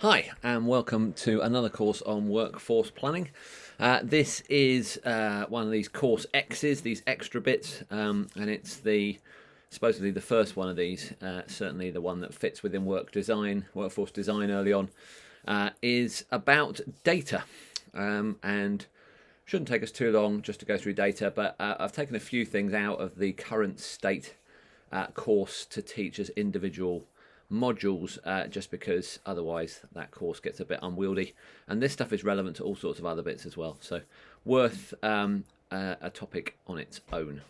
Hi, and welcome to another course on workforce planning. This is one of these course X's, these extra bits, and it's supposedly the first one of these, certainly the one that fits within workforce design early on, is about data. And shouldn't take us too long just to go through data, but I've taken a few things out of the current state course to teach as individual modules, just because otherwise that course gets a bit unwieldy, and this stuff is relevant to all sorts of other bits as well, so worth a topic on its own.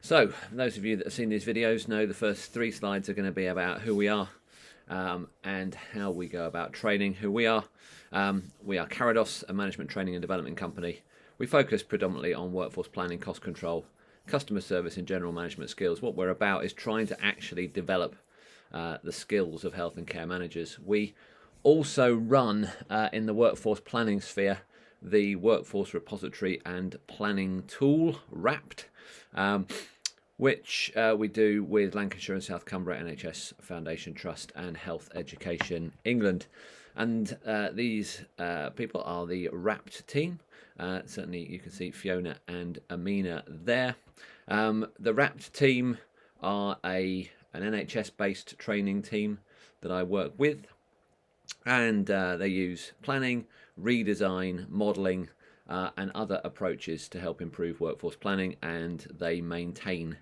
So those of you that have seen these videos know the first 3 slides are going to be about who we are, and how we go about training who we are. We are Carados, a management training and development company. We focus predominantly on workforce planning, cost control, customer service and general management skills. What we're about is trying to actually develop the skills of health and care managers. We also run in the workforce planning sphere the Workforce Repository and Planning Tool, WRAPT, which we do with Lancashire and South Cumbria NHS Foundation Trust and Health Education England. And these people are the WRAPT team. Certainly you can see Fiona and Amina there. The WRAPT team are an NHS-based training team that I work with, and they use planning, redesign, modelling, and other approaches to help improve workforce planning, and they maintain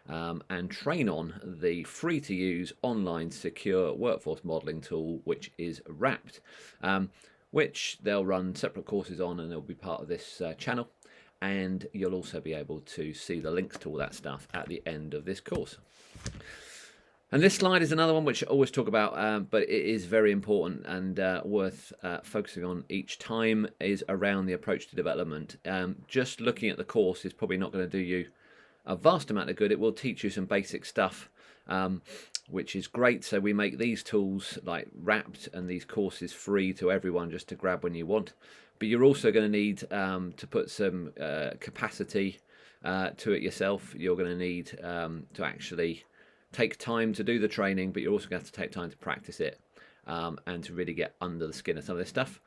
and train on the free-to-use online secure workforce modelling tool, which is WRAPT, which they'll run separate courses on, and they'll be part of this channel, and you'll also be able to see the links to all that stuff at the end of this course. And this slide is another one which I always talk about, but it is very important and worth focusing on each time, is around the approach to development. Just looking at the course is probably not going to do you a vast amount of good. It will teach you some basic stuff, which is great. So we make these tools like WRAPT and these courses free to everyone just to grab when you want. But you're also going to need to put some capacity to it yourself. You're going to need to actually take time to do the training, but you're also going to have to take time to practice it, and to really get under the skin of some of this stuff.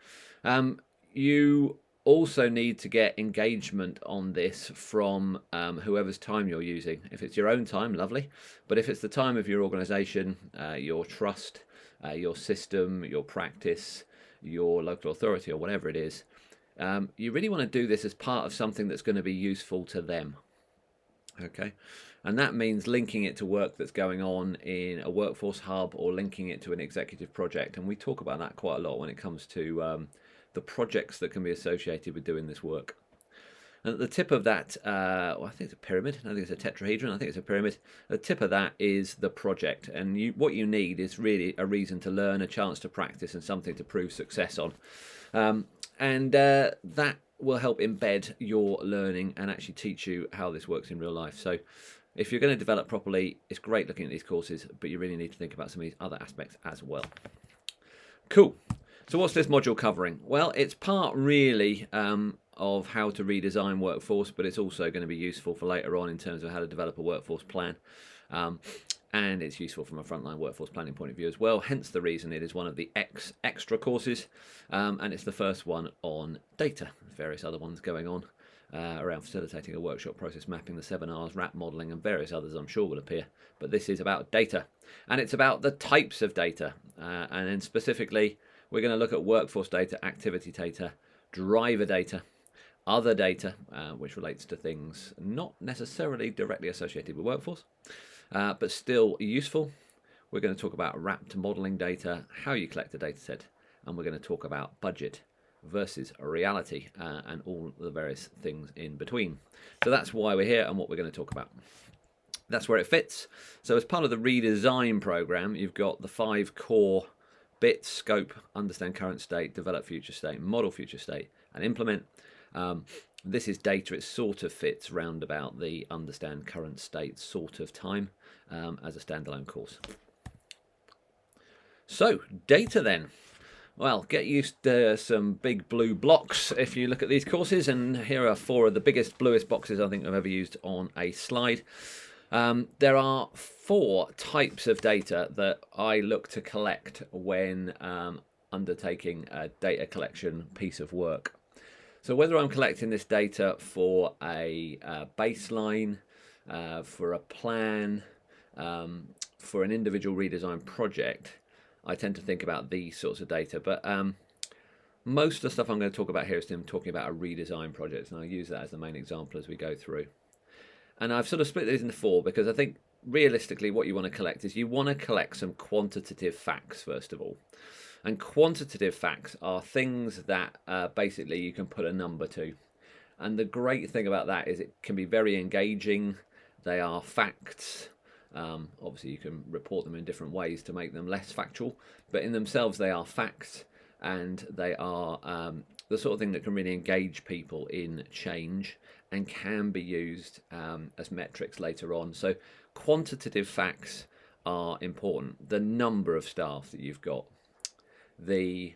You also need to get engagement on this from whoever's time you're using. If it's your own time, lovely, but if it's the time of your organisation, your trust, your system, your practice, your local authority, or whatever it is, you really want to do this as part of something that's going to be useful to them. Okay, and that means linking it to work that's going on in a workforce hub, or linking it to an executive project, and we talk about that quite a lot when it comes to the projects that can be associated with doing this work. And at the tip of that, well, I think it's a pyramid, I think it's a tetrahedron, I think it's a pyramid. At the tip of that is the project, and what you need is really a reason to learn, a chance to practice, and something to prove success on. And that will help embed your learning and actually teach you how this works in real life. So if you're going to develop properly, it's great looking at these courses, but you really need to think about some of these other aspects as well. Cool. So what's this module covering? Well, it's part really of how to redesign workforce, but it's also going to be useful for later on in terms of how to develop a workforce plan. And it's useful from a frontline workforce planning point of view as well, hence the reason it is one of the extra courses, and it's the first one on data. There's various other ones going on around facilitating a workshop process mapping, the 7 R's, WRAP modelling, and various others I'm sure will appear, but this is about data, and it's about the types of data, and then specifically we're going to look at workforce data, activity data, driver data, other data, which relates to things not necessarily directly associated with workforce, but still useful. We're going to talk about WRAPT modelling data, how you collect a data set, and we're going to talk about budget versus reality, and all the various things in between. So that's why we're here and what we're going to talk about. That's where it fits. So as part of the redesign program, you've got the 5 core bits: scope, understand current state, develop future state, model future state, and implement. This is data. It sort of fits round about the understand current state sort of time as a standalone course. So data then. Well, get used to some big blue blocks if you look at these courses, and here are 4 of the biggest, bluest boxes I think I've ever used on a slide. There are 4 types of data that I look to collect when undertaking a data collection piece of work. So whether I'm collecting this data for a baseline, for a plan, for an individual redesign project, I tend to think about these sorts of data. But most of the stuff I'm going to talk about here is talking about a redesign project, and I'll use that as the main example as we go through. And I've sort of split these into 4 because I think realistically what you want to collect is you want to collect some quantitative facts first of all. And quantitative facts are things that basically you can put a number to. And the great thing about that is it can be very engaging. They are facts. Obviously, you can report them in different ways to make them less factual. But in themselves, they are facts. And they are the sort of thing that can really engage people in change and can be used as metrics later on. So quantitative facts are important. The number of staff that you've got, the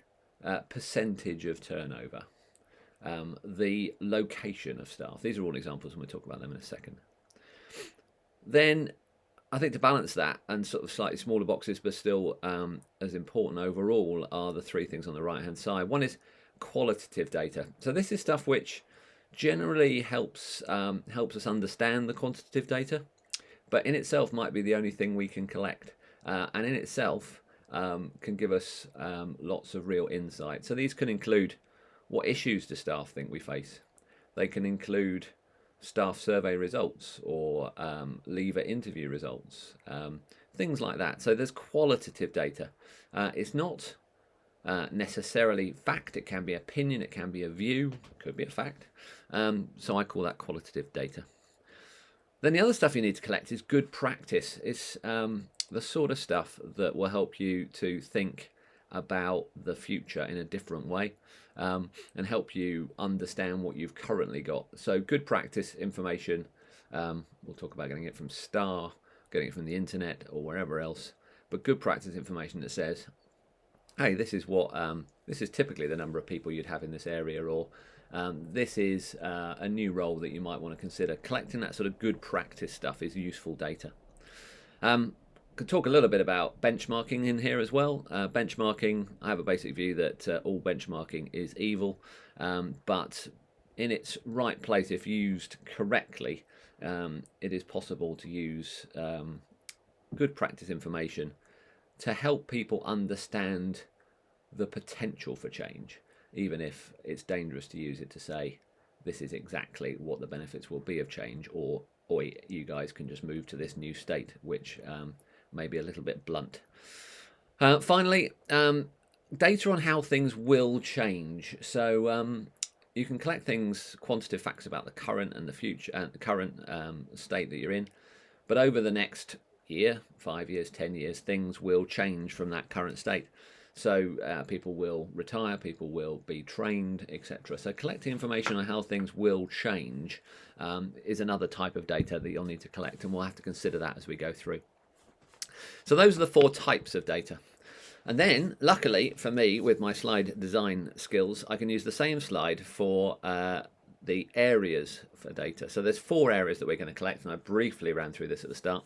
percentage of turnover, the location of staff. These are all examples, and we'll talk about them in a second. Then I think to balance that and sort of slightly smaller boxes, but still as important overall, are the 3 things on the right-hand side. One is qualitative data. So this is stuff which generally helps us understand the quantitative data, but in itself might be the only thing we can collect, and in itself can give us lots of real insight. So these can include what issues do staff think we face. They can include staff survey results or leaver interview results, things like that. So there's qualitative data. It's not necessarily fact. It can be opinion, it can be a view, it could be a fact. So I call that qualitative data. Then the other stuff you need to collect is good practice. It's the sort of stuff that will help you to think about the future in a different way, and help you understand what you've currently got. So good practice information, we'll talk about getting it from STAR, getting it from the internet or wherever else, but good practice information that says, hey, this is what this is typically the number of people you'd have in this area, or this is a new role that you might want to consider. Collecting that sort of good practice stuff is useful data. Could talk a little bit about benchmarking in here as well. Benchmarking, I have a basic view that all benchmarking is evil, but in its right place, if used correctly, it is possible to use good practice information to help people understand the potential for change, even if it's dangerous to use it to say this is exactly what the benefits will be of change, or you guys can just move to this new state, which may be a little bit blunt. Finally, data on how things will change. So you can collect things, quantitative facts about the current and the future, the current state that you're in, but over the next year, 5 years, 10 years, things will change from that current state. So people will retire, people will be trained, etc. So collecting information on how things will change is another type of data that you'll need to collect, and we'll have to consider that as we go through. So those are the 4 types of data. And then, luckily for me, with my slide design skills, I can use the same slide for the areas for data. So there's 4 areas that we're going to collect, and I briefly ran through this at the start.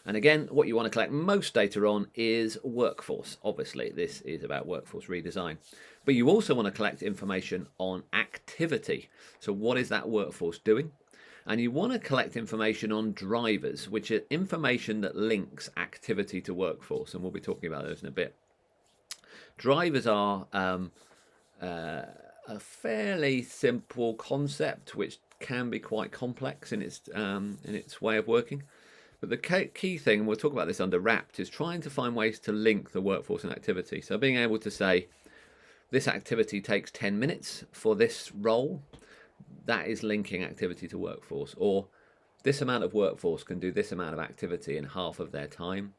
And again, what you want to collect most data on is workforce. Obviously, this is about workforce redesign. But you also want to collect information on activity. So what is that workforce doing? And you want to collect information on drivers, which is information that links activity to workforce. And we'll be talking about those in a bit. Drivers are a fairly simple concept, which can be quite complex in its way of working. But the key thing, and we'll talk about this under WRAPT, is trying to find ways to link the workforce and activity. So being able to say, this activity takes 10 minutes for this role, that is linking activity to workforce. Or this amount of workforce can do this amount of activity in half of their time,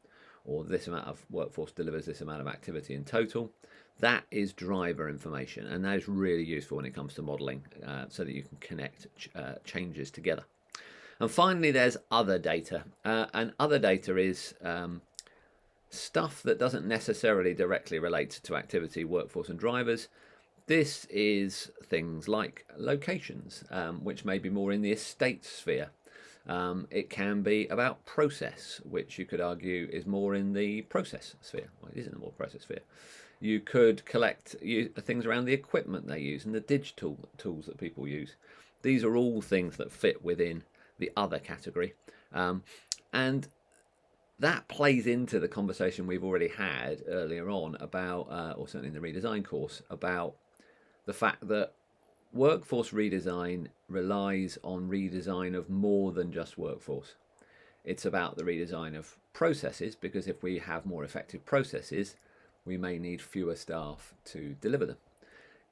or this amount of workforce delivers this amount of activity in total. That is driver information, and that is really useful when it comes to modelling, so that you can connect changes together. And finally, there's other data. And other data is stuff that doesn't necessarily directly relate to activity, workforce and drivers. This is things like locations, which may be more in the estate sphere. It can be about process, which you could argue is more in the process sphere. Well, it is in the more process sphere. You could collect things around the equipment they use and the digital tools that people use. These are all things that fit within the other category. And that plays into the conversation we've already had earlier on about, or certainly in the redesign course, about the fact that workforce redesign relies on redesign of more than just workforce. It's about the redesign of processes, because if we have more effective processes, we may need fewer staff to deliver them.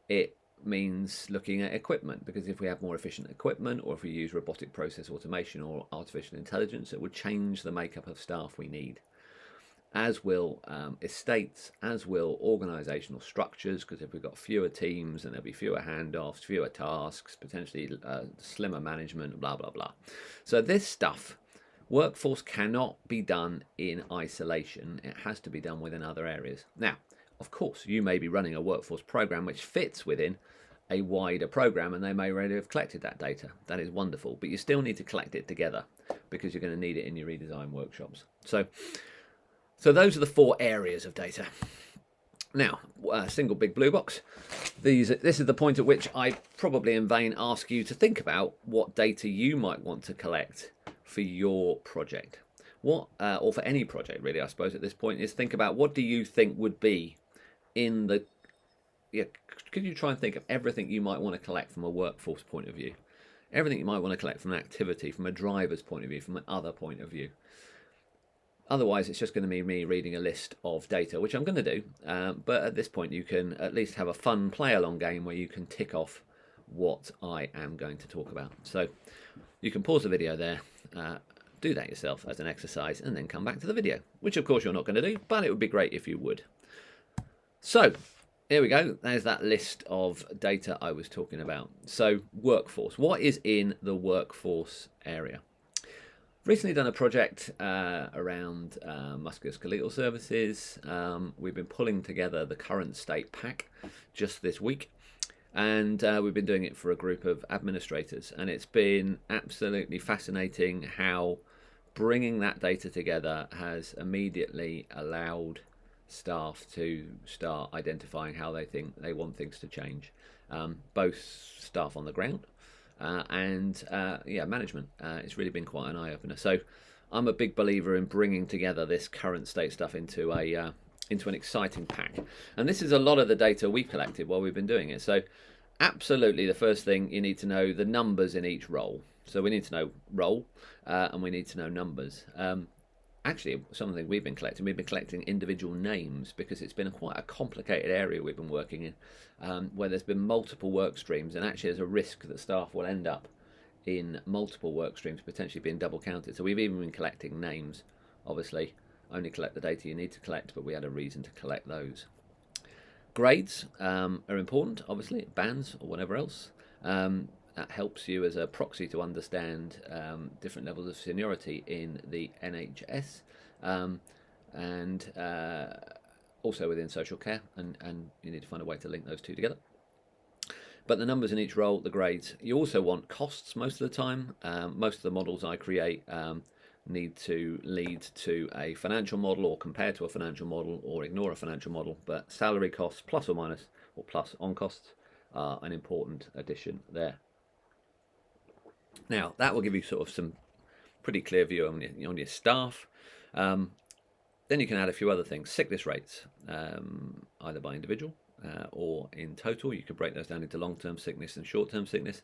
It means looking at equipment, because if we have more efficient equipment, or if we use robotic process automation or artificial intelligence, it would change the makeup of staff we need. As will estates, as will organisational structures, because if we've got fewer teams, then there'll be fewer handoffs, fewer tasks, potentially slimmer management, blah, blah, blah. So this stuff, workforce cannot be done in isolation. It has to be done within other areas. Now, of course, you may be running a workforce program which fits within a wider program, and they may already have collected that data. That is wonderful, but you still need to collect it together, because you're going to need it in your redesign workshops. So those are the 4 areas of data. Now, single big blue box. This is the point at which I probably in vain ask you to think about what data you might want to collect for your project. Or for any project, really, I suppose, at this point, is think about what do you think would be in the... could you try and think of everything you might want to collect from a workforce point of view? Everything you might want to collect from an activity, from a driver's point of view, from an other point of view. Otherwise, it's just going to be me reading a list of data, which I'm going to do. But at this point, you can at least have a fun play-along game where you can tick off what I am going to talk about. So you can pause the video there, do that yourself as an exercise, and then come back to the video, which of course you're not going to do, but it would be great if you would. So here we go. There's that list of data I was talking about. So workforce. What is in the workforce area? Recently done a project around musculoskeletal services. We've been pulling together the current state pack just this week, and we've been doing it for a group of administrators, and it's been absolutely fascinating how bringing that data together has immediately allowed staff to start identifying how they think they want things to change, both staff on the ground and management. It's really been quite an eye-opener. So I'm a big believer in bringing together this current state stuff into an exciting pack, and this is a lot of the data we've collected while we've been doing it. So absolutely, the first thing you need to know the numbers in each role. So we need to know role, and we need to know numbers. Actually, something we've been collecting individual names, because it's been quite a complicated area we've been working in, where there's been multiple work streams, and actually there's a risk that staff will end up in multiple work streams, potentially being double counted. So we've even been collecting names. Obviously, only collect the data you need to collect, but we had a reason to collect those. Grades are important, obviously, bands or whatever else. That helps you as a proxy to understand different levels of seniority in the NHS, and also within social care, and you need to find a way to link those two together. But the numbers in each role, the grades. You also want costs most of the time. Most of the models I create need to lead to a financial model, or compare to a financial model, or ignore a financial model. But salary costs, plus or minus, or plus on costs, are an important addition there. Now, that will give you sort of some pretty clear view on your staff. Then you can add a few other things. Sickness rates, either by individual or in total. You could break those down into long-term sickness and short-term sickness.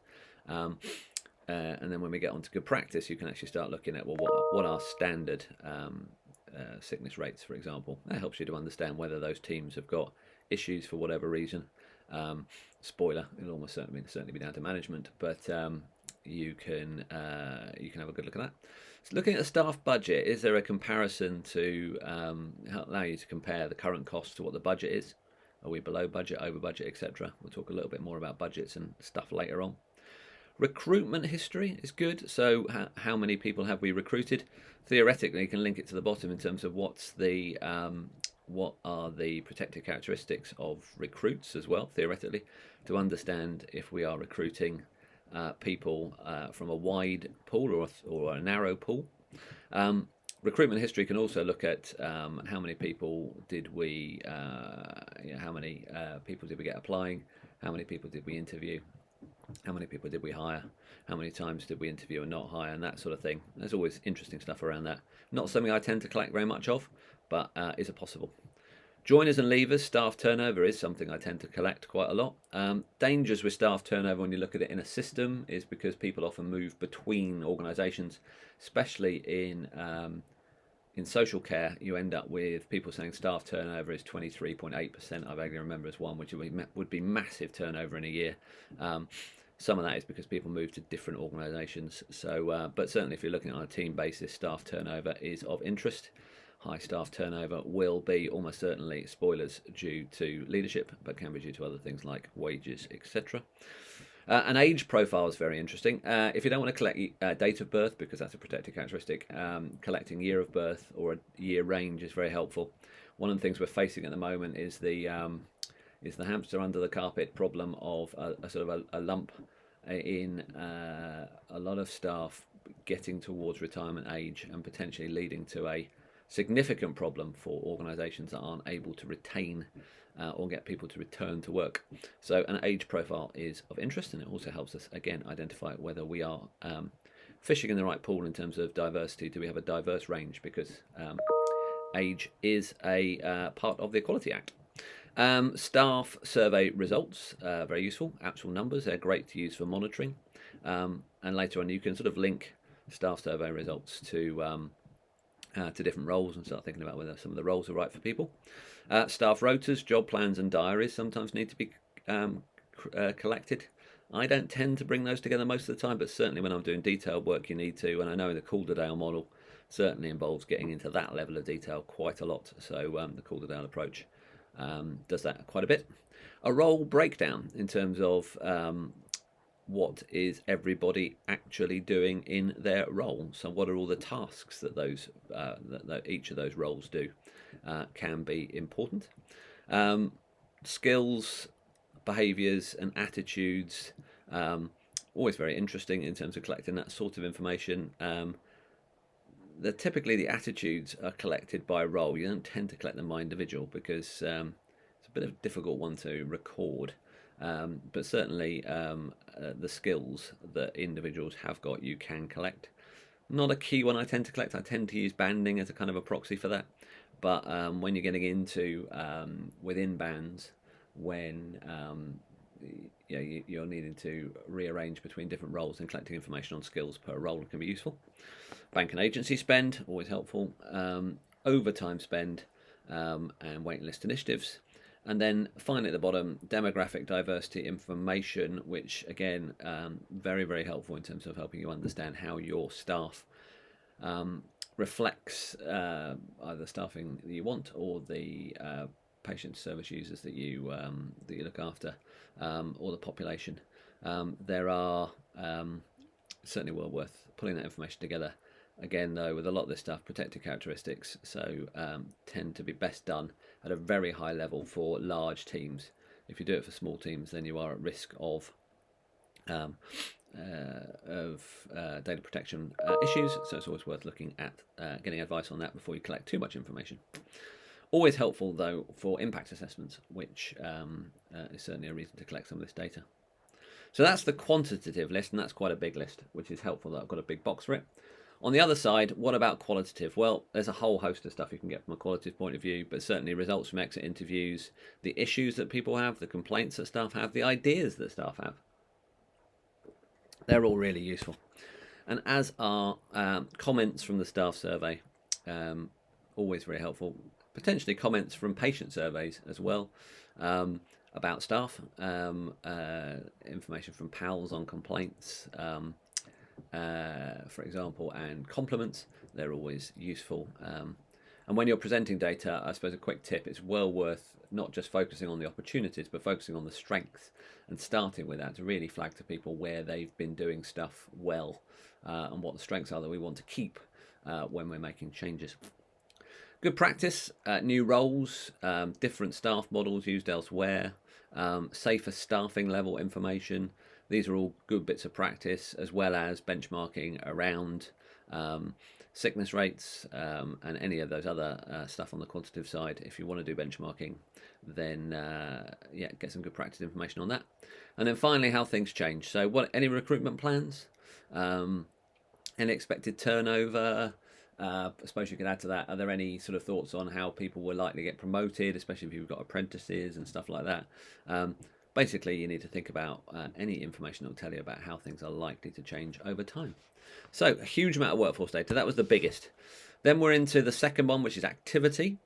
And then when we get on to good practice, you can actually start looking at, well, what are standard sickness rates, for example. That helps you to understand whether those teams have got issues for whatever reason. Spoiler, it'll almost certainly be down to management, but you can have a good look at that. So looking at the staff budget, is there a comparison to allow you to compare the current cost to what the budget is? Are we below budget, over budget, etc.? We'll talk a little bit more about budgets and stuff later on. Recruitment history is good. So how many people have we recruited? Theoretically, you can link it to the bottom in terms of what are the protected characteristics of recruits as well, theoretically, to understand if we are recruiting people from a wide pool or a narrow pool. Recruitment history can also look at how many people did we, how many people did we get applying, how many people did we interview, how many people did we hire, how many times did we interview and not hire, and that sort of thing. There's always interesting stuff around that. Not something I tend to collect very much of, but is a possible. Joiners and leavers, staff turnover is something I tend to collect quite a lot. Dangers with staff turnover when you look at it in a system is because people often move between organisations, especially in social care. You end up with people saying staff turnover is 23.8%. I vaguely remember as one, which would be massive turnover in a year. Some of that is because people move to different organisations. So, but certainly if you're looking on a team basis, staff turnover is of interest. High staff turnover will be almost certainly, spoilers, due to leadership, but can be due to other things like wages, etc. An age profile is very interesting. If you don't want to collect date of birth, because that's a protected characteristic, collecting year of birth or a year range is very helpful. One of the things we're facing at the moment is the hamster under the carpet problem of a sort of a lump in a lot of staff getting towards retirement age and potentially leading to a significant problem for organisations that aren't able to retain or get people to return to work. So an age profile is of interest, and it also helps us, again, identify whether we are fishing in the right pool in terms of diversity. Do we have a diverse range? Because age is a part of the Equality Act. Staff survey results, very useful. Actual numbers, they're great to use for monitoring. And later on, you can sort of link staff survey results to different roles and start thinking about whether some of the roles are right for people. Staff rotas, job plans and diaries sometimes need to be collected. I don't tend to bring those together most of the time, but certainly when I'm doing detailed work you need to, and I know the Calderdale model certainly involves getting into that level of detail quite a lot. So the Calderdale approach does that quite a bit. A role breakdown in terms of what is everybody actually doing in their role. So what are all the tasks that those that each of those roles do can be important. Skills, behaviours and attitudes, always very interesting in terms of collecting that sort of information. Typically the attitudes are collected by role. You don't tend to collect them by individual because it's a bit of a difficult one to record. But certainly the skills that individuals have got you can collect. Not a key one I tend to collect. I tend to use banding as a kind of a proxy for that. But when you're getting into within bands, when you're needing to rearrange between different roles and collecting information on skills per role can be useful. Bank and agency spend, always helpful. Overtime spend and waiting list initiatives. And then finally at the bottom, demographic diversity information, which again, very, very helpful in terms of helping you understand how your staff reflects either staffing that you want or the patient service users that you look after, or the population. There are certainly well worth pulling that information together. Again, though, with a lot of this stuff, protected characteristics, so tend to be best done at a very high level for large teams. If you do it for small teams, then you are at risk of data protection issues. So it's always worth looking at getting advice on that before you collect too much information. Always helpful, though, for impact assessments, which is certainly a reason to collect some of this data. So that's the quantitative list, and that's quite a big list, which is helpful that I've got a big box for it. On the other side, what about qualitative? Well, there's a whole host of stuff you can get from a qualitative point of view, but certainly results from exit interviews, the issues that people have, the complaints that staff have, the ideas that staff have. They're all really useful. And as are comments from the staff survey, always very helpful. Potentially comments from patient surveys as well about staff, information from PALs on complaints, for example, and compliments. They're always useful. And when you're presenting data, I suppose a quick tip, it's well worth not just focusing on the opportunities, but focusing on the strengths and starting with that to really flag to people where they've been doing stuff well and what the strengths are that we want to keep when we're making changes. Good practice, new roles, different staff models used elsewhere, safer staffing level information. these are all good bits of practice, as well as benchmarking around sickness rates and any of those other stuff on the quantitative side. If you want to do benchmarking, then get some good practice information on that. And then finally, how things change. So any recruitment plans, any expected turnover. I suppose you could add to that, are there any sort of thoughts on how people will likely get promoted, especially if you've got apprentices and stuff like that? Basically, you need to think about any information that will tell you about how things are likely to change over time. So, a huge amount of workforce data. That was the biggest. Then we're into the second one, which is activity.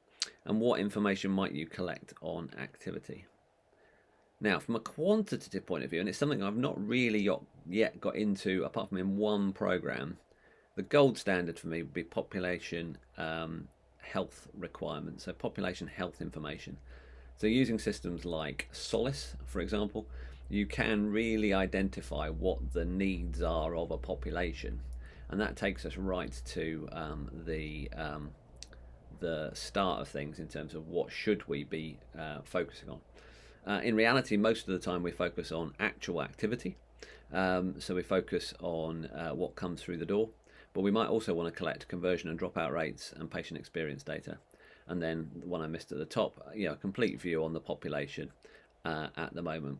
And what information might you collect on activity? Now, from a quantitative point of view, and it's something I've not really yet got into, apart from in one program, the gold standard for me would be population health requirements, so population health information. So using systems like Solace, for example, you can really identify what the needs are of a population, and that takes us right to the start of things in terms of what should we be focusing on. In reality, most of the time we focus on actual activity, so we focus on what comes through the door, but we might also want to collect conversion and dropout rates and patient experience data. And then the one I missed at the top, a complete view on the population at the moment.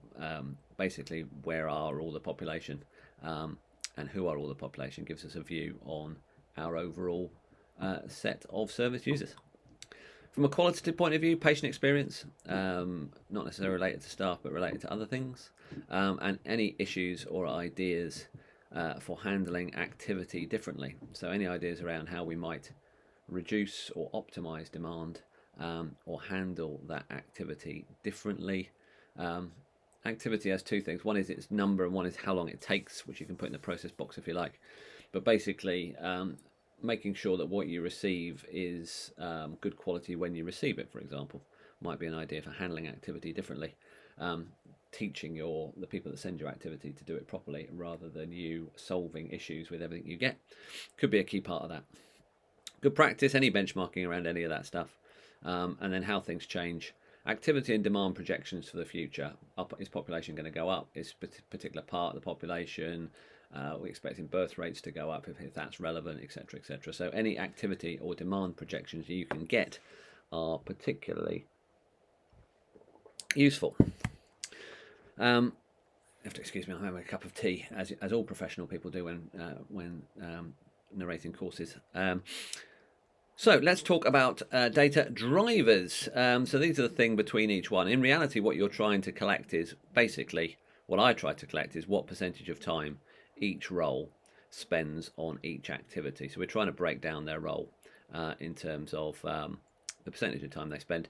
Basically, where are all the population and who are all the population gives us a view on our overall set of service users. From a qualitative point of view, patient experience, not necessarily related to staff, but related to other things, and any issues or ideas for handling activity differently. So any ideas around how we might reduce or optimize demand or handle that activity differently. Activity has two things. One is its number and one is how long it takes, which you can put in the process box if you like. But basically, making sure that what you receive is good quality when you receive it, for example, might be an idea for handling activity differently. Teaching the people that send your activity to do it properly rather than you solving issues with everything you get could be a key part of that. Good practice, any benchmarking around any of that stuff. And then how things change. Activity and demand projections for the future. Is population going to go up? Is a particular part of the population? We're expecting birth rates to go up if that's relevant, etc., etc. So any activity or demand projections you can get are particularly useful. You have to excuse me, I'm having a cup of tea, as all professional people do when narrating courses. So let's talk about data drivers. So these are the thing between each one. In reality, what you're trying to collect is basically, what I try to collect is what percentage of time each role spends on each activity. So we're trying to break down their role in terms of the percentage of time they spend.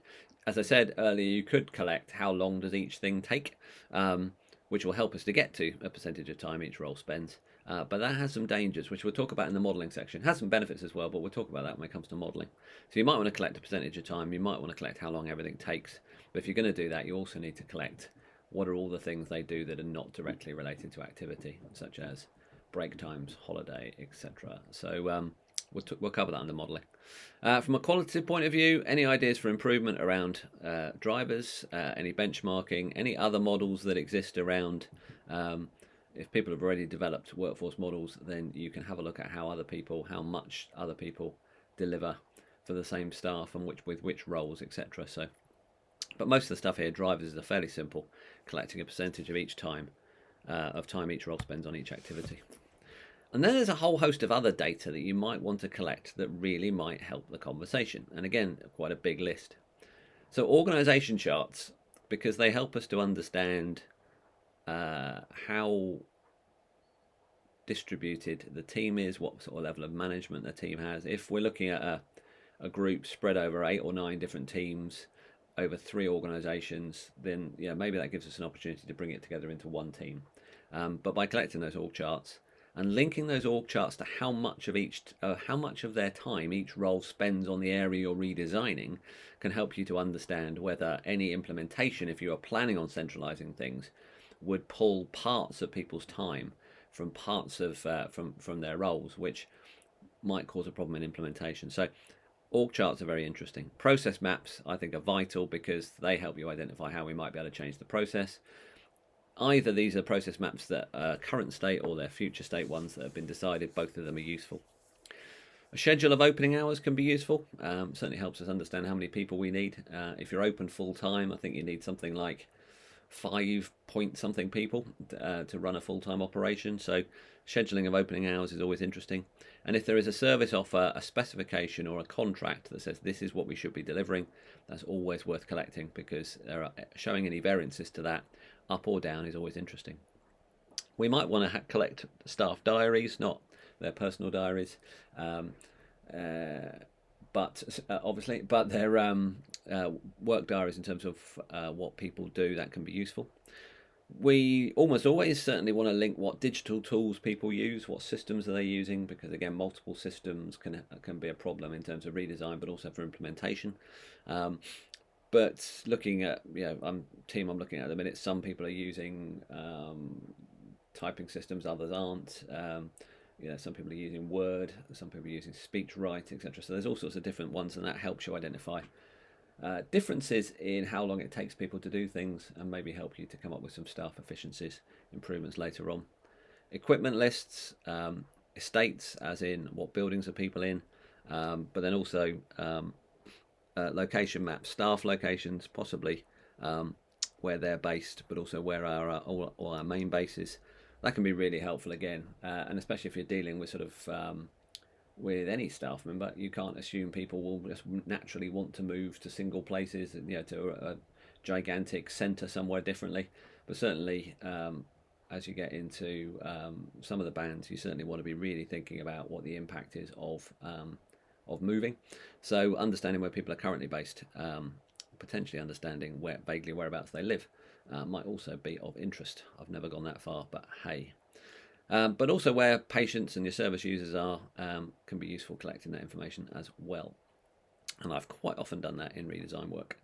As I said earlier, you could collect how long does each thing take, which will help us to get to a percentage of time each role spends. But that has some dangers, which we'll talk about in the modelling section. It has some benefits as well, but we'll talk about that when it comes to modelling. So you might want to collect a percentage of time. You might want to collect how long everything takes. But if you're going to do that, you also need to collect what are all the things they do that are not directly related to activity, such as break times, holiday, etc. So we'll cover that under modelling. From a qualitative point of view, any ideas for improvement around drivers, any benchmarking, any other models that exist around. If people have already developed workforce models, then you can have a look at how much other people deliver for the same staff and with which roles, etc. So, but most of the stuff here, drivers, are fairly simple, collecting a percentage of time each role spends on each activity. And then there's a whole host of other data that you might want to collect that really might help the conversation. And again, quite a big list. So organisation charts, because they help us to understand how distributed the team is, what sort of level of management the team has. If we're looking at a group spread over 8 or 9 different teams over 3 organisations, then maybe that gives us an opportunity to bring it together into one team. But by collecting those org charts and linking those org charts to how much of their time each role spends on the area you're redesigning, can help you to understand whether any implementation, if you are planning on centralising things, would pull parts of people's time from parts of from their roles, which might cause a problem in implementation. So org charts are very interesting. Process maps, I think, are vital because they help you identify how we might be able to change the process. either these are process maps that are current state or they're future state ones that have been decided. Both of them are useful. A schedule of opening hours can be useful. Certainly helps us understand how many people we need. If you're open full time, I think you need something like 5 point something people to run a full-time operation. So scheduling of opening hours is always interesting. And if there is a service offer, a specification or a contract that says this is what we should be delivering, that's always worth collecting, because showing any variances to that, up or down, is always interesting. We might want to collect staff diaries, not their personal diaries, but obviously, but their work diaries in terms of what people do. That can be useful. We almost always certainly want to link what digital tools people use, what systems are they using, because again, multiple systems can be a problem in terms of redesign, but also for implementation. But looking at, I'm looking at the minute, some people are using typing systems, others aren't. Some people are using Word, some people are using SpeechWrite, etc. So there's all sorts of different ones, and that helps you identify differences in how long it takes people to do things, and maybe help you to come up with some staff efficiencies improvements later on. Equipment lists, estates, as in what buildings are people in, but then also location maps, staff locations, possibly where they're based, but also where all our main base is. That can be really helpful again, and especially if you're dealing with sort of with any staff member, you can't assume people will just naturally want to move to single places, to a gigantic centre somewhere differently. But certainly, as you get into some of the bands, you certainly want to be really thinking about what the impact is of moving. So understanding where people are currently based, potentially understanding vaguely whereabouts they live, might also be of interest. I've never gone that far, but hey. But also where patients and your service users are can be useful collecting that information as well. And I've quite often done that in redesign work.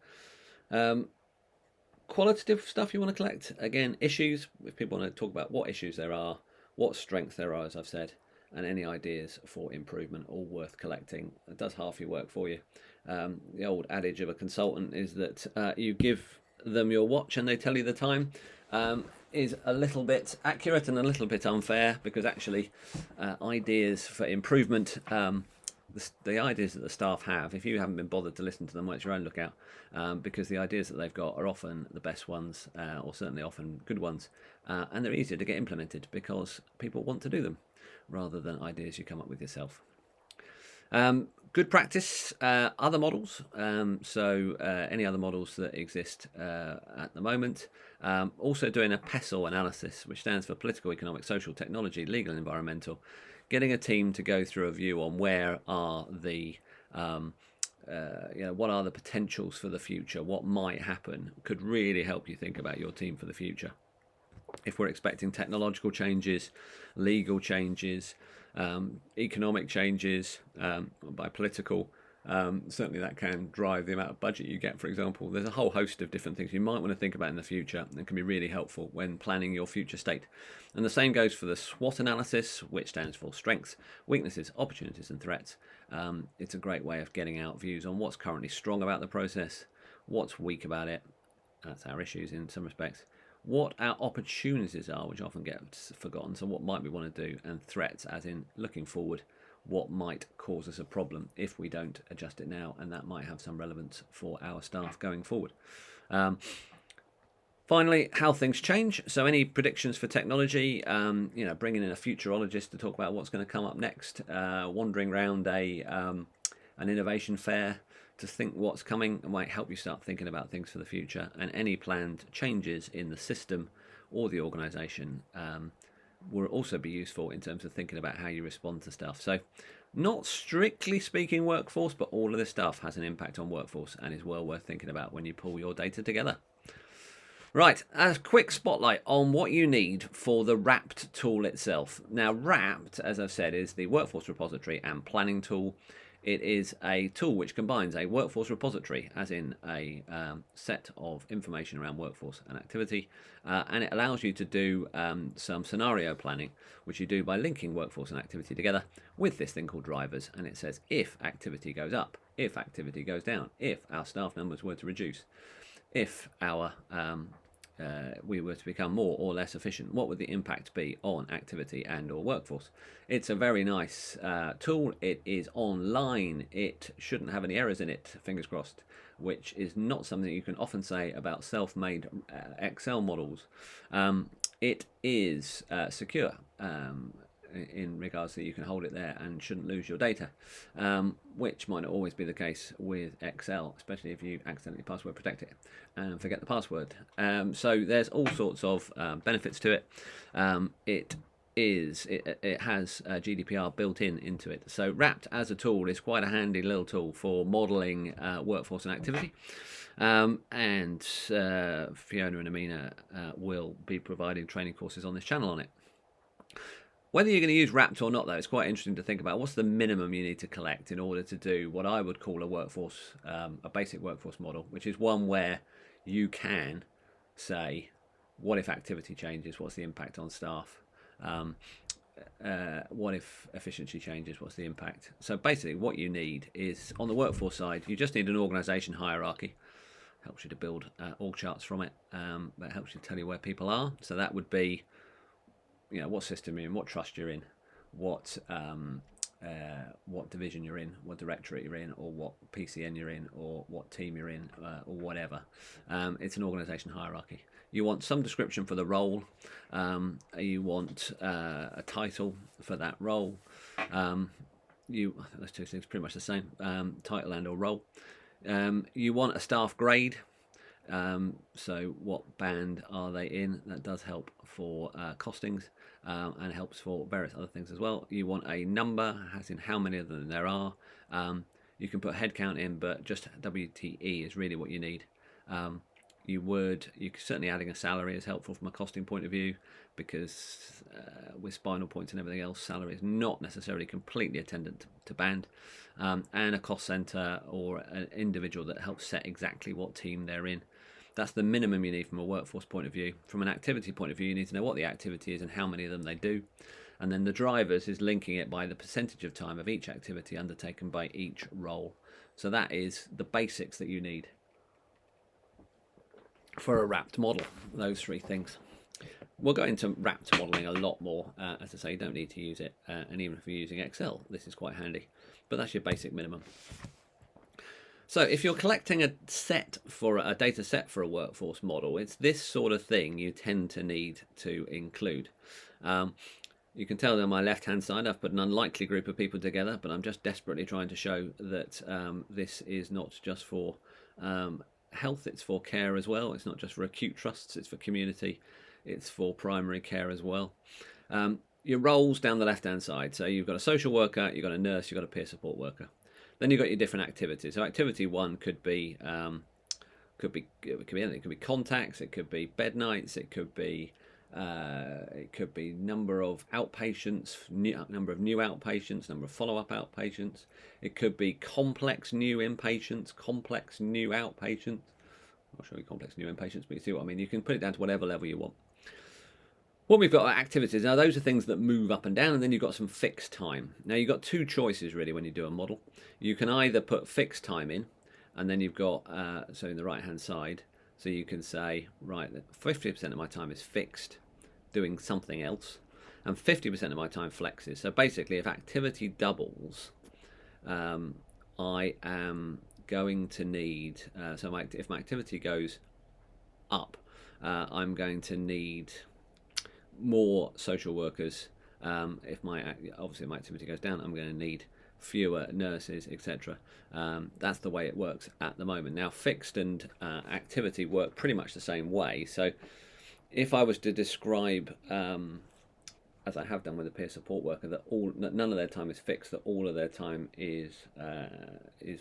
Qualitative stuff you want to collect. Again, issues, if people want to talk about what issues there are, what strengths there are, as I've said, and any ideas for improvement, all worth collecting. It does half your work for you. The old adage of a consultant is that you give them your watch and they tell you the time. Is a little bit accurate and a little bit unfair, because actually ideas for improvement, the ideas that the staff have, if you haven't been bothered to listen to them, well, it's your own lookout, because the ideas that they've got are often the best ones, or certainly often good ones, and they're easier to get implemented because people want to do them rather than ideas you come up with yourself. Good practice, other models, any other models that exist at the moment. Also doing a PESEL analysis, which stands for Political, Economic, Social, Technology, Legal and Environmental. Getting a team to go through a view on where are the, what are the potentials for the future, what might happen, could really help you think about your team for the future. If we're expecting technological changes, legal changes, economic changes, by political, certainly that can drive the amount of budget you get, for example. There's a whole host of different things you might want to think about in the future and can be really helpful when planning your future state. And the same goes for the SWOT analysis, which stands for strengths, weaknesses, opportunities and threats. It's a great way of getting out views on what's currently strong about the process, what's weak about it, that's our issues in some respects, what our opportunities are, which often get forgotten, so what might we want to do, and threats, as in looking forward, what might cause us a problem if we don't adjust it now, and that might have some relevance for our staff going forward. Finally, how things change. So any predictions for technology, bringing in a futurologist to talk about what's going to come up next, wandering around an innovation fair to think what's coming, and might help you start thinking about things for the future, and any planned changes in the system or the organisation will also be useful in terms of thinking about how you respond to stuff. So not strictly speaking workforce, but all of this stuff has an impact on workforce and is well worth thinking about when you pull your data together. Right, a quick spotlight on what you need for the WRAPT tool itself. Now, WRAPT, as I've said, is the Workforce Repository and Planning tool. It is a tool which combines a workforce repository, as in a set of information around workforce and activity, and it allows you to do some scenario planning, which you do by linking workforce and activity together with this thing called drivers. And it says if activity goes up, if activity goes down, if our staff numbers were to reduce, if our we were to become more or less efficient, what would the impact be on activity and or workforce? It's a very nice tool. It is online. It shouldn't have any errors in it, fingers crossed, which is not something you can often say about self-made Excel models. It is secure. In regards to you can hold it there and shouldn't lose your data, which might not always be the case with Excel, especially if you accidentally password protect it and forget the password. So there's all sorts of benefits to it. It has GDPR built into it. So WRAPT as a tool is quite a handy little tool for modelling workforce and activity. And Fiona and Amina will be providing training courses on this channel on it. Whether you're going to use WRAPT or not, though, it's quite interesting to think about what's the minimum you need to collect in order to do what I would call a basic workforce model, which is one where you can say, what if activity changes? What's the impact on staff? What if efficiency changes? What's the impact? So basically what you need is, on the workforce side, you just need an organisation hierarchy. Helps you to build org charts from it. That helps you tell you where people are. So that would be, what system you're in, what trust you're in, what division you're in, what directorate you're in, or what PCN you're in, or what team you're in, or whatever. It's an organisation hierarchy. You want some description for the role. You want a title for that role. Those two things are pretty much the same, title and or role. You want a staff grade. So what band are they in? That does help for costings, and helps for various other things as well. You want a number, as in how many of them there are. You can put headcount in, but just WTE is really what you need. Certainly adding a salary is helpful from a costing point of view, because with spinal points and everything else, salary is not necessarily completely attendant to band. And a cost centre or an individual that helps set exactly what team they're in. That's the minimum you need from a workforce point of view. From an activity point of view, you need to know what the activity is and how many of them they do. And then the drivers is linking it by the percentage of time of each activity undertaken by each role. So that is the basics that you need for a WRAPT model, those three things. We'll go into WRAPT modelling a lot more. As I say, you don't need to use it. And even if you're using Excel, this is quite handy. But that's your basic minimum. So if you're collecting a data set for a workforce model, it's this sort of thing you tend to need to include. You can tell that on my left-hand side I've put an unlikely group of people together, but I'm just desperately trying to show that this is not just for health, it's for care as well. It's not just for acute trusts, it's for community, it's for primary care as well. Your roles down the left-hand side. So you've got a social worker, you've got a nurse, you've got a peer support worker. Then you've got your different activities. So activity one could be anything. It could be contacts, it could be bed nights, it could be number of outpatients, number of new outpatients, number of follow-up outpatients. It could be complex new inpatients, complex new outpatients. I'm not sure complex new inpatients, but you see what I mean. You can put it down to whatever level you want. What we've got are activities. Now, those are things that move up and down, and then you've got some fixed time. Now, you've got two choices, really, when you do a model. You can either put fixed time in, and then you've got, so in the right-hand side, so you can say, right, 50% of my time is fixed, doing something else, and 50% of my time flexes. So basically, if activity doubles, I am going to need, if my activity goes up, I'm going to need more social workers. If my activity goes down, I'm going to need fewer nurses, etc. That's the way it works at the moment. Now, fixed and activity work pretty much the same way. So if I was to describe, as I have done with a peer support worker, that none of their time is fixed, that all of their time is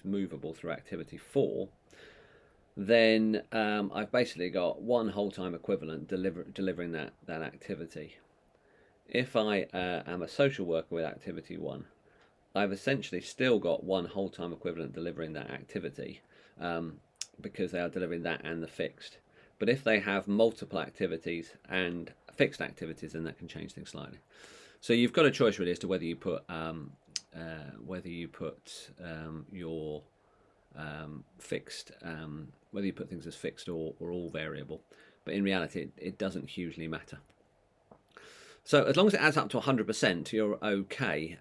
movable through activity 4, then I've basically got one whole-time equivalent delivering that activity. If I am a social worker with activity 1, I've essentially still got one whole-time equivalent delivering that activity, because they are delivering that and the fixed. But if they have multiple activities and fixed activities, then that can change things slightly. So you've got a choice really as to whether you put your fixed, whether you put things as fixed or all variable. but in reality it doesn't hugely matter. So as long as it adds up to 100%, you're okay.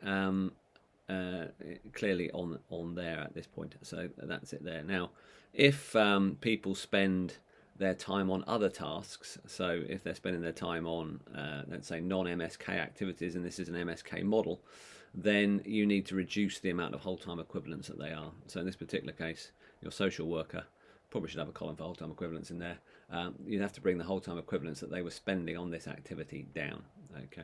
Clearly on there at this point. So that's it there. Now, if people spend their time on other tasks, so if they're spending their time on, let's say, non-MSK activities, and this is an MSK model, then you need to reduce the amount of whole-time equivalents that they are. So in this particular case, your social worker probably should have a column for whole-time equivalents in there. You'd have to bring the whole-time equivalents that they were spending on this activity down. Okay.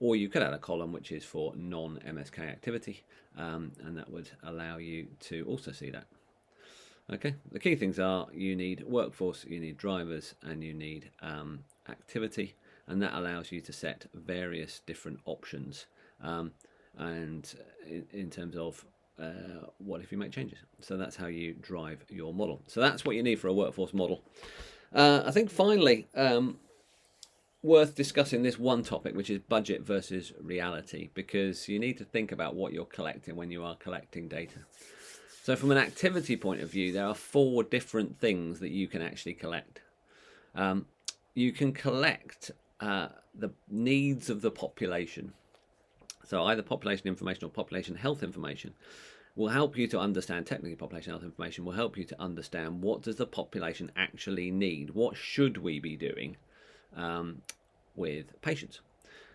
Or you could add a column which is for non-MSK activity, and that would allow you to also see that. Okay, the key things are you need workforce, you need drivers, and you need activity, and that allows you to set various different options, and in terms of what if you make changes. So that's how you drive your model. So that's what you need for a workforce model. I think finally, worth discussing this one topic, which is budget versus reality, because you need to think about what you're collecting when you are collecting data. So from an activity point of view, there are 4 different things that you can actually collect. You can collect the needs of the population. So either population information or population health information will help you to understand, technically population health information will help you to understand what does the population actually need, what should we be doing with patients.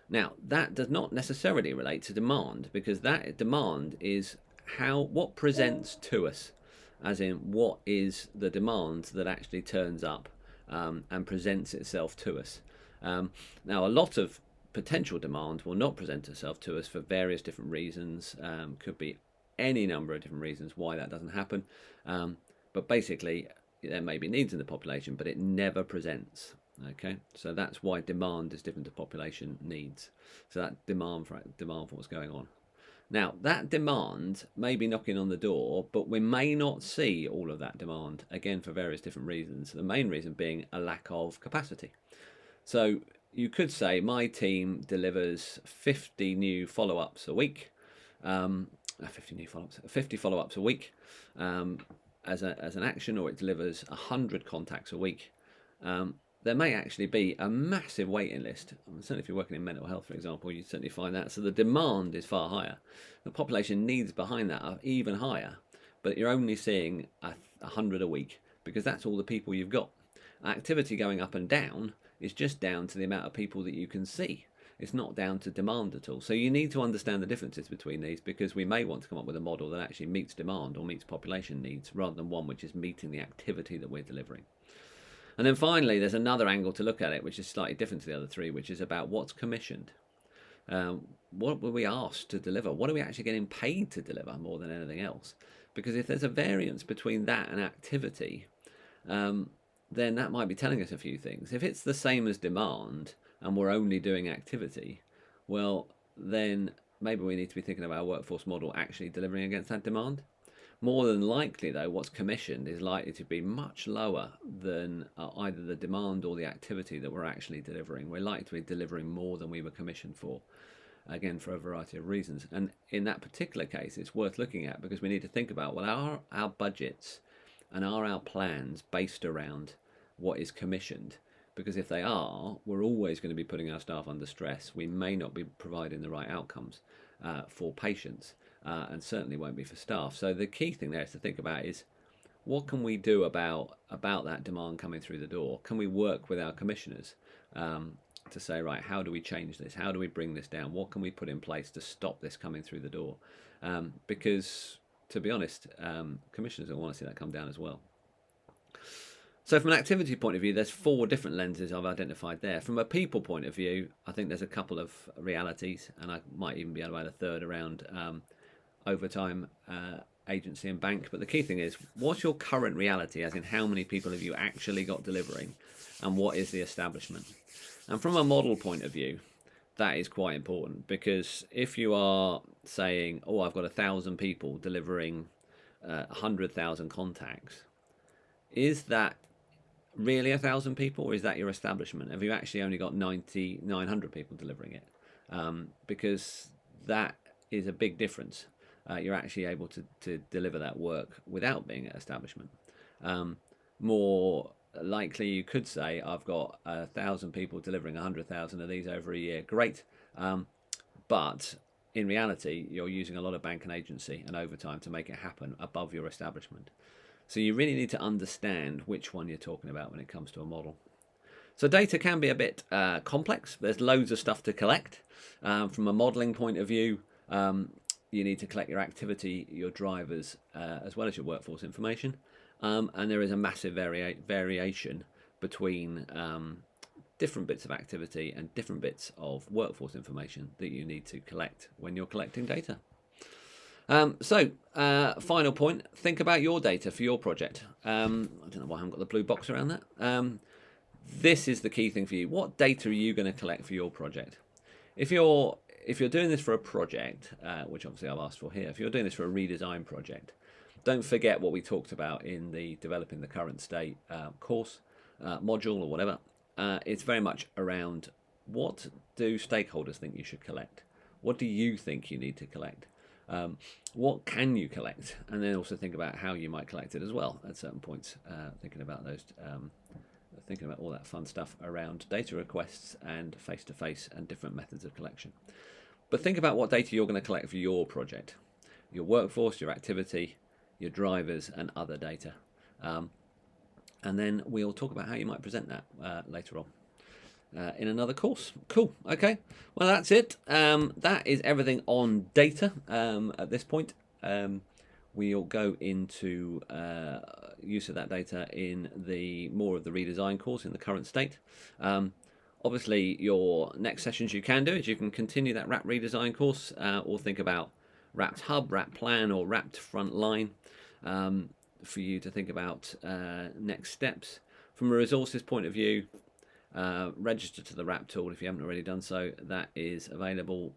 Now, that does not necessarily relate to demand, because that demand is what presents to us, as in what is the demand that actually turns up and presents itself to us. Now, a lot of potential demand will not present itself to us for various different reasons. Could be any number of different reasons why that doesn't happen. But basically, there may be needs in the population, but it never presents. Okay, so that's why demand is different to population needs. So that demand for what's going on. Now, that demand may be knocking on the door, but we may not see all of that demand, again, for various different reasons. The main reason being a lack of capacity. So you could say my team delivers 50 new follow-ups a week, 50 follow-ups a week as an action, or it delivers 100 contacts a week. There may actually be a massive waiting list. Certainly if you're working in mental health, for example, you'd certainly find that. So the demand is far higher. The population needs behind that are even higher, but you're only seeing 100 a week because that's all the people you've got. Activity going up and down is just down to the amount of people that you can see. It's not down to demand at all. So you need to understand the differences between these, because we may want to come up with a model that actually meets demand or meets population needs rather than one which is meeting the activity that we're delivering. And then finally, there's another angle to look at it, which is slightly different to the other 3, which is about what's commissioned. What were we asked to deliver? What are we actually getting paid to deliver more than anything else? Because if there's a variance between that and activity, then that might be telling us a few things. If it's the same as demand and we're only doing activity, well, then maybe we need to be thinking about our workforce model actually delivering against that demand. More than likely, though, what's commissioned is likely to be much lower than either the demand or the activity that we're actually delivering. We're likely to be delivering more than we were commissioned for, again, for a variety of reasons. And in that particular case, it's worth looking at, because we need to think about, well, are our budgets and are our plans based around what is commissioned? Because if they are, we're always going to be putting our staff under stress. We may not be providing the right outcomes for patients. And certainly won't be for staff. So the key thing there is to think about is, what can we do about that demand coming through the door? Can we work with our commissioners to say, right, how do we change this? How do we bring this down? What can we put in place to stop this coming through the door? Because, to be honest, commissioners will want to see that come down as well. So from an activity point of view, there's 4 different lenses I've identified there. From a people point of view, I think there's a couple of realities, and I might even be able to add a third around overtime, agency and bank. But the key thing is, what's your current reality, as in how many people have you actually got delivering, and what is the establishment? And from a model point of view, that is quite important, because if you are saying, oh, I've got 1,000 people delivering 100,000 contacts, is that really 1,000 people, or is that your establishment? Have you actually only got 900 people delivering it? Because that is a big difference. You're actually able to deliver that work without being an establishment. More likely you could say, I've got 1,000 people delivering 100,000 of these over a year. Great. But in reality, you're using a lot of bank and agency and overtime to make it happen above your establishment. So you really need to understand which one you're talking about when it comes to a model. So data can be a bit complex. There's loads of stuff to collect. From a modelling point of view, you need to collect your activity, your drivers, as well as your workforce information. And there is a massive variation between different bits of activity and different bits of workforce information that you need to collect when you're collecting data. Final point, think about your data for your project. I don't know why I haven't got the blue box around that. This is the key thing for you. What data are you going to collect for your project? If you're doing this for a project, which obviously I've asked for here, if you're doing this for a redesign project, don't forget what we talked about in the Developing the Current State course, module or whatever. It's very much around what do stakeholders think you should collect? What do you think you need to collect? What can you collect? And then also think about how you might collect it as well at certain points, thinking about those, thinking about all that fun stuff around data requests and face-to-face and different methods of collection. But think about what data you're going to collect for your project, your workforce, your activity, your drivers and other data. And then we'll talk about how you might present that later on in another course. Cool. Okay. Well, that's it. That is everything on data at this point. We'll go into use of that data in the more of the redesign course in the current state. Obviously, your next sessions you can do is you can continue that WRAPT redesign course or think about WRAPT Hub, WRAPT Plan or WRAPT Frontline. For you to think about next steps. From a resources point of view, register to the WRAPT tool if you haven't already done so. That is available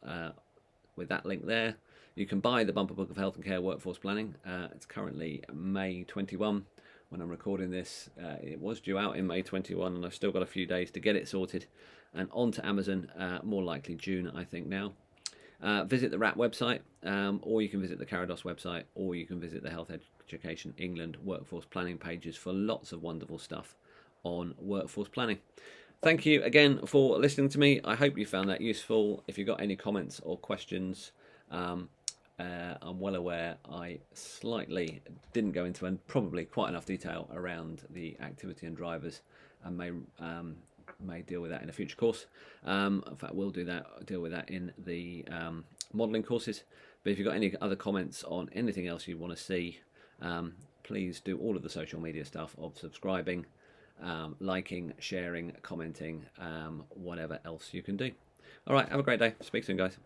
with that link there. You can buy the Bumper Book of Health and Care Workforce Planning. It's currently May 21 when I'm recording this. It was due out in May 21 and I've still got a few days to get it sorted and onto Amazon, more likely June I think now. Visit the WRAPT website, or you can visit the Carados website, or you can visit the Health Education England workforce planning pages for lots of wonderful stuff on workforce planning. Thank you again for listening to me. I hope you found that useful. If you've got any comments or questions, I'm well aware I slightly didn't go into and probably quite enough detail around the activity and drivers, and may deal with that in a future course. In fact, we'll deal with that in the modelling courses. But if you've got any other comments on anything else you want to see, please do all of the social media stuff of subscribing, liking, sharing, commenting, whatever else you can do. All right, have a great day. Speak soon, guys.